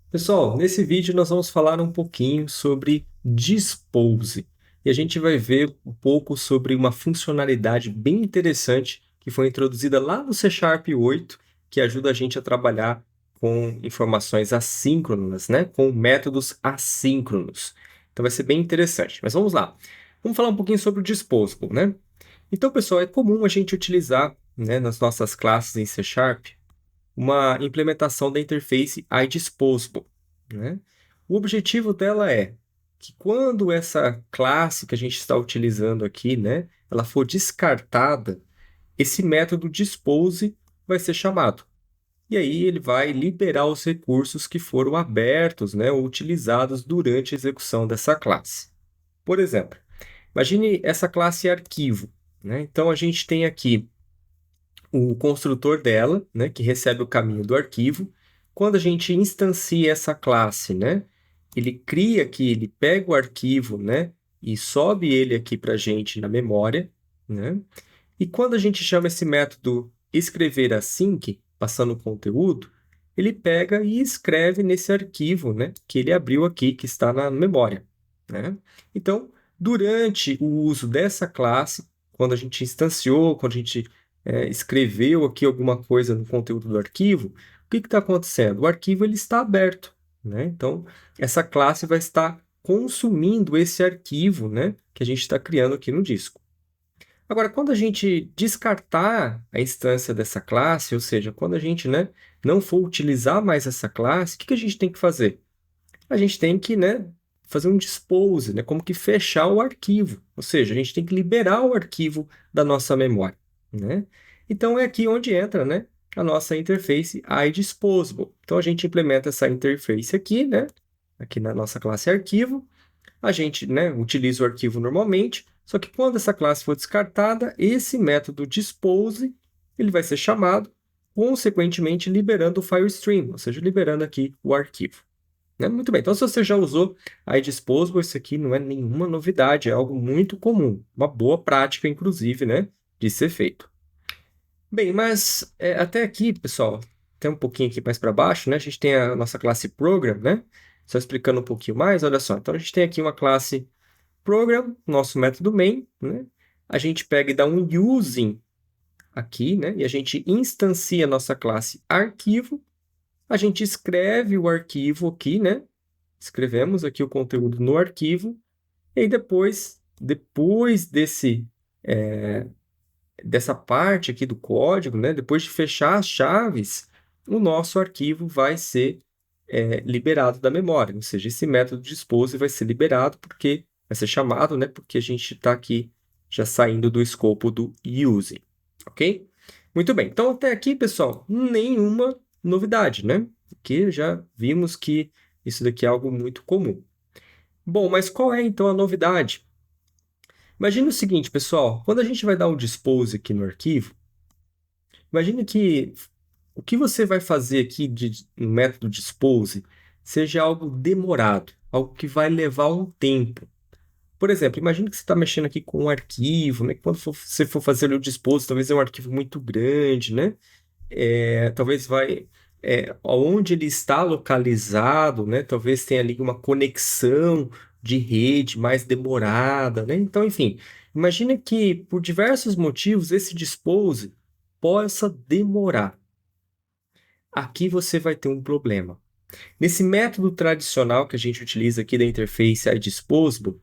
Pessoal, nesse vídeo nós vamos falar um pouquinho sobre Dispose. E a gente vai ver um pouco sobre uma funcionalidade bem interessante que foi introduzida lá no C Sharp 8, que ajuda a gente a trabalhar com informações assíncronas, né? Com métodos assíncronos. Então vai ser bem interessante. Mas vamos lá. Vamos falar um pouquinho sobre o Disposable, né? Então, pessoal, é comum a gente utilizar, né, nas nossas classes em C Sharp uma implementação da interface iDisposable, né? O objetivo dela é que quando essa classe que a gente está utilizando aqui, né, ela for descartada, esse método dispose vai ser chamado. E aí ele vai liberar os recursos que foram abertos, né, ou utilizados durante a execução dessa classe. Por exemplo, imagine essa classe arquivo, né? Então a gente tem aqui o construtor dela, né, que recebe o caminho do arquivo. Quando a gente instancia essa classe, né, ele cria aqui, ele pega o arquivo, né, e sobe ele aqui para a gente na memória, né? E quando a gente chama esse método escrever async, passando o conteúdo, ele pega e escreve nesse arquivo, né, que ele abriu aqui, que está na memória, né? Então, durante o uso dessa classe, quando a gente instanciou, quando a gente escreveu aqui alguma coisa no conteúdo do arquivo, o que está acontecendo? O arquivo ele está aberto, né? Então, essa classe vai estar consumindo esse arquivo, né, que a gente está criando aqui no disco. Agora, quando a gente descartar a instância dessa classe, ou seja, quando a gente, né, não for utilizar mais essa classe, o que a gente tem que fazer? A gente tem que, né, fazer um dispose, né, como que fechar o arquivo, ou seja, a gente tem que liberar o arquivo da nossa memória, né? Então é aqui onde entra, né, a nossa interface iDisposable. Então a gente implementa essa interface aqui, né, aqui na nossa classe arquivo. A gente, né, utiliza o arquivo normalmente, só que quando essa classe for descartada, esse método dispose ele vai ser chamado, consequentemente liberando o file stream, ou seja, liberando aqui o arquivo. Né? Muito bem, então se você já usou iDisposable, isso aqui não é nenhuma novidade, é algo muito comum, uma boa prática, inclusive, né, de ser feito. Bem, mas até aqui, pessoal, tem um pouquinho aqui mais para baixo, né, a gente tem a nossa classe Program, né, só explicando um pouquinho mais, olha só, então a gente tem aqui uma classe Program, nosso método main, né, a gente pega e dá um using aqui, né, e a gente instancia a nossa classe arquivo, a gente escreve o arquivo aqui, né, escrevemos aqui o conteúdo no arquivo, e aí depois dessa parte aqui do código, né, depois de fechar as chaves, o nosso arquivo vai ser liberado da memória, ou seja, esse método dispose vai ser liberado porque vai ser chamado, né, porque a gente está aqui já saindo do escopo do using, ok? Muito bem, então até aqui, pessoal, nenhuma novidade, né? Aqui já vimos que isso daqui é algo muito comum. Bom, mas qual é então a novidade? Imagine o seguinte, pessoal, quando a gente vai dar um dispose aqui no arquivo, imagine que o que você vai fazer aqui no método dispose seja algo demorado, algo que vai levar um tempo. Por exemplo, imagine que você está mexendo aqui com um arquivo, né? Quando você for fazer o dispose, talvez é um arquivo muito grande, né? Talvez onde ele está localizado, né? Talvez tenha ali uma conexão de rede mais demorada, né? Então, enfim, imagine que por diversos motivos esse dispose possa demorar. Aqui você vai ter um problema. Nesse método tradicional que a gente utiliza aqui da interface iDisposable,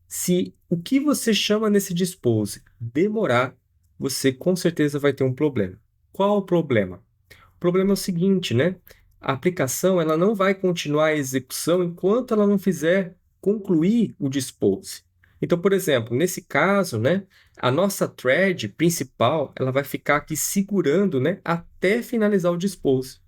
se o que você chama nesse dispose demorar, você com certeza vai ter um problema. Qual o problema? O problema é o seguinte, né? A aplicação ela não vai continuar a execução enquanto ela não fizer concluir o dispose. Então, por exemplo, nesse caso, né, a nossa thread principal ela vai ficar aqui segurando, né, até finalizar o dispose.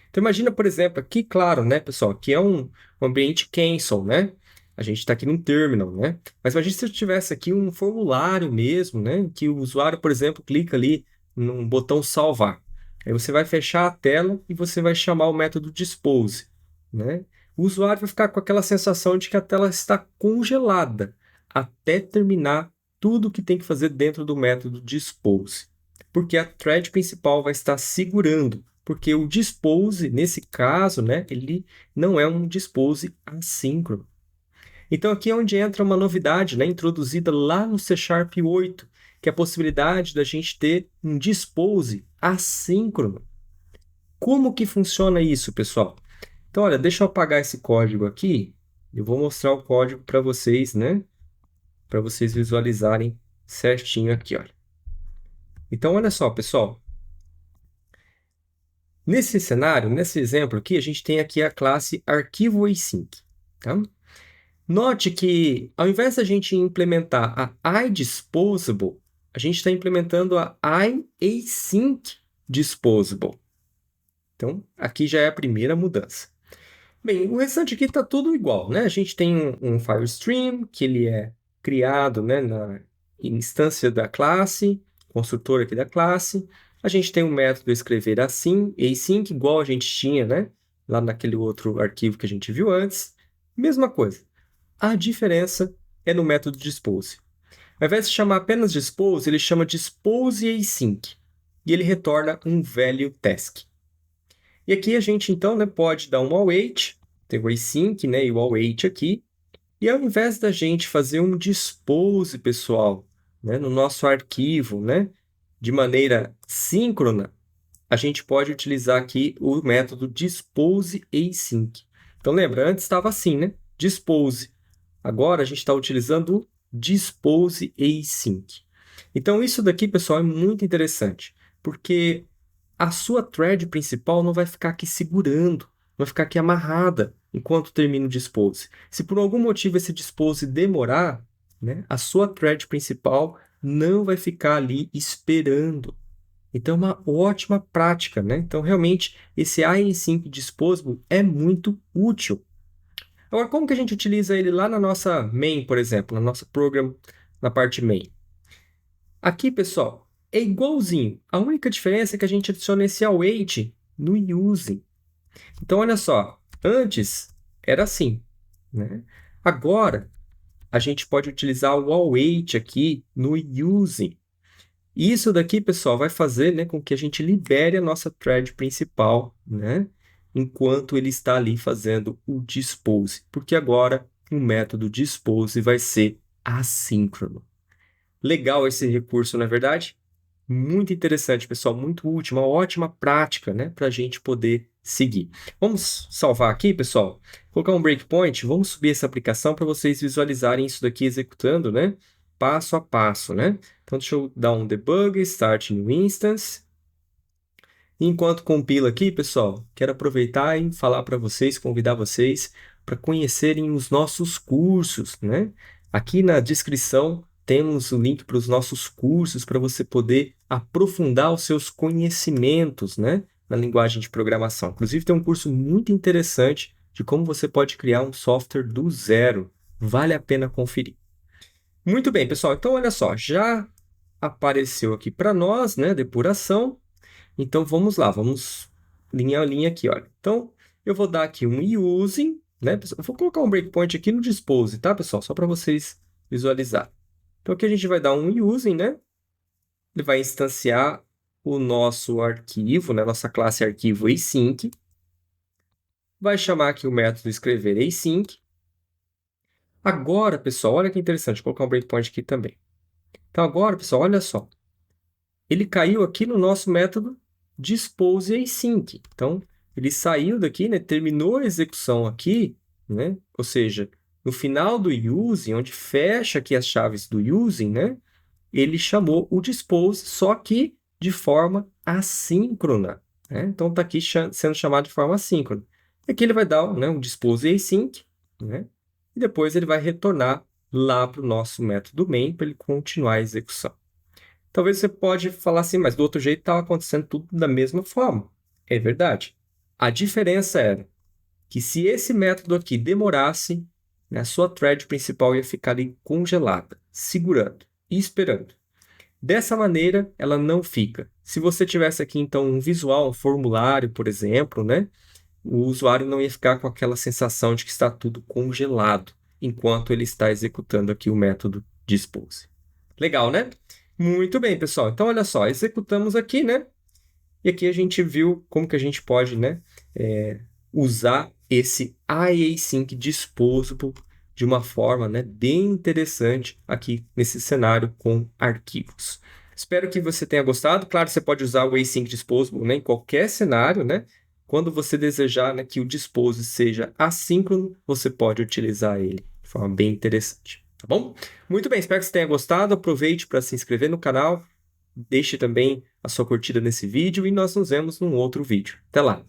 Então, imagina, por exemplo, aqui, claro, né, pessoal, aqui é um ambiente cancel, né? A gente está aqui num terminal, né? Mas imagina se eu tivesse aqui um formulário mesmo, né? Que o usuário, por exemplo, clica ali no botão salvar. Aí você vai fechar a tela e você vai chamar o método dispose, né? O usuário vai ficar com aquela sensação de que a tela está congelada até terminar tudo o que tem que fazer dentro do método dispose. Porque a thread principal vai estar segurando porque o dispose, nesse caso, né, ele não é um dispose assíncrono. Então, aqui é onde entra uma novidade, né, introduzida lá no C# 8, que é a possibilidade da gente ter um dispose assíncrono. Como que funciona isso, pessoal? Então, olha, deixa eu apagar esse código aqui. Eu vou mostrar o código para vocês, né? Para vocês visualizarem certinho aqui, olha. Então, olha só, pessoal. Nesse cenário, nesse exemplo aqui, a gente tem aqui a classe arquivo async, tá? Note que, ao invés da gente implementar a iDisposable, a gente está implementando a iAsyncDisposable. Então, aqui já é a primeira mudança. Bem, o restante aqui está tudo igual, né? A gente tem um FileStream, que ele é criado, né, na instância da classe, construtor aqui da classe. A gente tem um método escrever assim, async, igual a gente tinha, né, lá naquele outro arquivo que a gente viu antes. Mesma coisa. A diferença é no método dispose. Ao invés de chamar apenas dispose, ele chama dispose async. E ele retorna um value task. E aqui a gente, então, né, pode dar um await, tem o async, né, e o await aqui. E ao invés da gente fazer um dispose, pessoal, né, no nosso arquivo, né, de maneira síncrona, a gente pode utilizar aqui o método dispose async. Então, lembra, antes estava assim, né? Dispose. Agora a gente está utilizando o dispose async. Então, isso daqui, pessoal, é muito interessante, porque a sua thread principal não vai ficar aqui segurando, vai ficar aqui amarrada enquanto termina o dispose. Se por algum motivo esse dispose demorar, né, a sua thread principal não vai ficar ali esperando. Então, é uma ótima prática, né? Então, realmente, esse async disposable é muito útil. Agora, como que a gente utiliza ele lá na nossa main, por exemplo, na nossa program, na parte main? Aqui, pessoal, é igualzinho. A única diferença é que a gente adiciona esse await no using. Então, olha só, antes era assim, né? Agora, a gente pode utilizar o await aqui no using. Isso daqui, pessoal, vai fazer, né, com que a gente libere a nossa thread principal, né, enquanto ele está ali fazendo o dispose, porque agora o método dispose vai ser assíncrono. Legal esse recurso, não é verdade? Muito interessante, pessoal, muito útil, uma ótima prática, né, para a gente poder seguir. Vamos salvar aqui, pessoal, colocar um breakpoint, vamos subir essa aplicação para vocês visualizarem isso daqui executando, né, passo a passo, né? Então, deixa eu dar um debug, start new instance. Enquanto compila aqui, pessoal, quero aproveitar e falar para vocês, convidar vocês para conhecerem os nossos cursos, né? Aqui na descrição temos o link para os nossos cursos para você poder aprofundar os seus conhecimentos, né, na linguagem de programação. Inclusive, tem um curso muito interessante de como você pode criar um software do zero. Vale a pena conferir. Muito bem, pessoal. Então, olha só, já apareceu aqui para nós, né, depuração. Então, vamos lá, vamos linha a linha aqui, olha. Então, eu vou dar aqui um using, né, pessoal? Eu vou colocar um breakpoint aqui no dispose, tá, pessoal? Só para vocês visualizarem. Então, aqui a gente vai dar um using, né? Ele vai instanciar o nosso arquivo, né, nossa classe arquivo async. Vai chamar aqui o método escrever async. Agora, pessoal, olha que interessante, vou colocar um breakpoint aqui também. Então, agora, pessoal, olha só. Ele caiu aqui no nosso método dispose async. Então, ele saiu daqui, né, terminou a execução aqui, né, ou seja, no final do using, onde fecha aqui as chaves do using, né, ele chamou o dispose, só que de forma assíncrona, né? Então, está aqui sendo chamado de forma assíncrona. E aqui ele vai dar, né, um dispose async, né, e depois ele vai retornar lá para o nosso método main para ele continuar a execução. Talvez você pode falar assim, mas do outro jeito estava acontecendo tudo da mesma forma. É verdade. A diferença era que se esse método aqui demorasse, né, a sua thread principal ia ficar ali congelada, segurando e esperando. Dessa maneira, ela não fica. Se você tivesse aqui, então, um visual, um formulário, por exemplo, né, o usuário não ia ficar com aquela sensação de que está tudo congelado, enquanto ele está executando aqui o método dispose. Legal, né? Muito bem, pessoal. Então, olha só, executamos aqui, né? E aqui a gente viu como que a gente pode, né, usar esse iAsync Disposable de uma forma, né, bem interessante aqui nesse cenário com arquivos. Espero que você tenha gostado. Claro, você pode usar o Async Disposable, né, em qualquer cenário, né? Quando você desejar, né, que o Dispose seja assíncrono, você pode utilizar ele de forma bem interessante, tá bom? Muito bem, espero que você tenha gostado. Aproveite para se inscrever no canal, deixe também a sua curtida nesse vídeo e nós nos vemos num outro vídeo. Até lá!